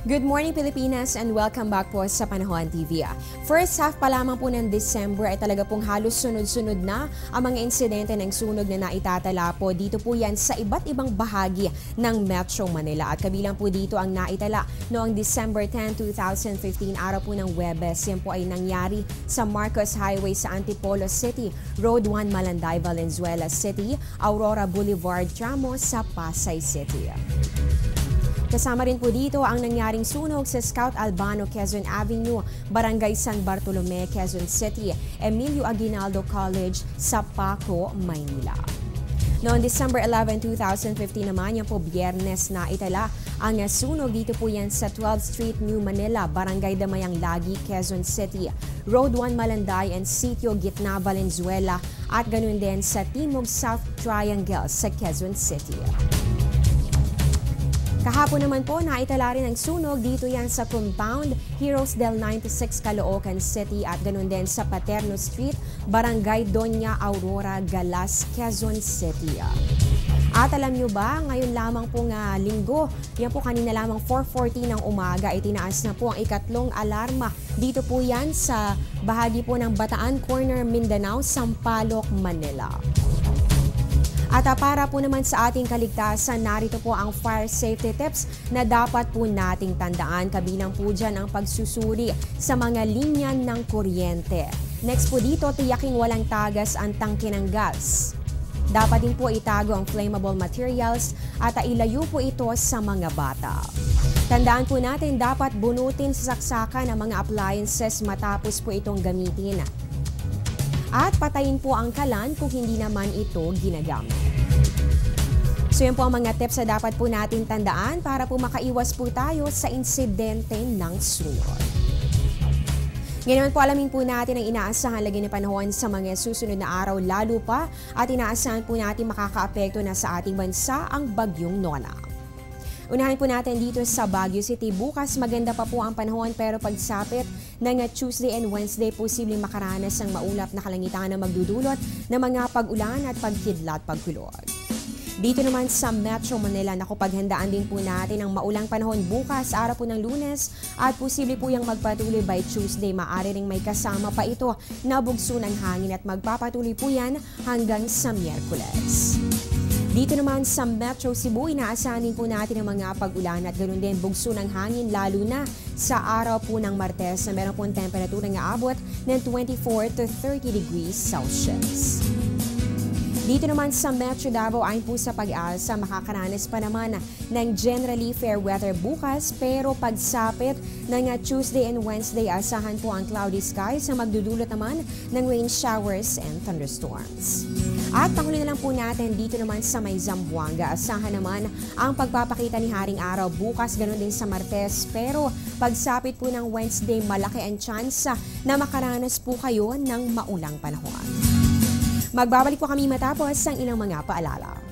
Good morning Pilipinas and welcome back po sa Panahon TV. First half pa lamang po ng December ay talaga pong halos sunod-sunod na ang mga insidente ng sunog na naitatala po. Dito po yan sa iba't ibang bahagi ng Metro Manila. At kabilang po dito ang naitala noong December 10, 2015, araw po ng Huwebes. Yan po ay nangyari sa Marcos Highway sa Antipolo City, Road 1 Malanday, Valenzuela City, Aurora Boulevard tramo sa Pasay City. Kasama rin po dito ang nangyaring sunog sa Scout Albano, Quezon Avenue, Barangay San Bartolome, Quezon City, Emilio Aguinaldo College sa Paco, Maynila. Noong December 11, 2015 naman, yan po Biyernes na itala ang sunog dito po yan sa 12th Street, New Manila, Barangay Damayang Lagi, Quezon City, Road 1 Malanday and Sitio Gitna, Valenzuela at ganun din sa Timog South Triangle sa Quezon City. Kahapon naman po, naitala rin ang sunog dito yan sa compound Heroes del 96, Caloocan City at ganun din sa Paterno Street, Barangay Doña Aurora, Galas, Quezon City. At alam nyo ba, ngayon lamang pong linggo, yan po kanina lamang 4:40 ng umaga, itinaas na po ang ikatlong alarma. Dito po yan sa bahagi po ng Bataan Corner, Mindanao, Sampaloc, Manila. At para po naman sa ating kaligtasan, narito po ang fire safety tips na dapat po nating tandaan. Kabilang po dyan ang pagsusuri sa mga linya ng kuryente. Next po dito, tiyaking walang tagas ang tangke ng gas. Dapat din po itago ang flammable materials at ilayo po ito sa mga bata. Tandaan po natin, dapat bunutin sa saksakan ang mga appliances matapos po itong gamitin. At patayin po ang kalan kung hindi naman ito ginagamit. So yan po ang mga tips na dapat po natin tandaan para po makaiwas po tayo sa insidente ng sunog. Ngayon po alamin po natin ang inaasahan lagi ng panahon sa mga susunod na araw, lalo pa at inaasahan po natin makakaapekto na sa ating bansa ang bagyong Nona. Unahin po natin dito sa Baguio City. Bukas maganda pa po ang panahon pero pagsapit ng Tuesday and Wednesday posibleng makaranas ng maulap na kalangitan na magdudulot ng mga pag-ulan at pagkidlat pagkulog. Dito naman sa Metro Manila, paghandaan din po natin ang maulang panahon bukas, araw po ng Lunes at posible po yung magpatuloy by Tuesday. Maaari ring may kasama pa ito na bugso ng hangin at magpapatuloy po yan hanggang sa Miyerkules. Dito naman sa Metro Cebu, inaasahan din po natin ang mga pag-ulan at ganoon din bugso ng hangin lalo na sa araw po ng Martes na meron pong temperatura na aabot ng 24 to 30 degrees Celsius. Dito naman sa Metro Davao, ayon po sa Pag-asa, makakaranas pa naman ng generally fair weather bukas pero pagsapit ng Tuesday and Wednesday, asahan po ang cloudy skies na magdudulot naman ng rain showers and thunderstorms. At panghuli na lang po natin dito naman sa may Zamboanga, asahan naman ang pagpapakita ni Haring Araw bukas, ganoon din sa Martes pero pagsapit po ng Wednesday, malaki ang tsansa na makaranas po kayo ng maulang panahon. Magbabalik po kami matapos ang ilang mga paalala.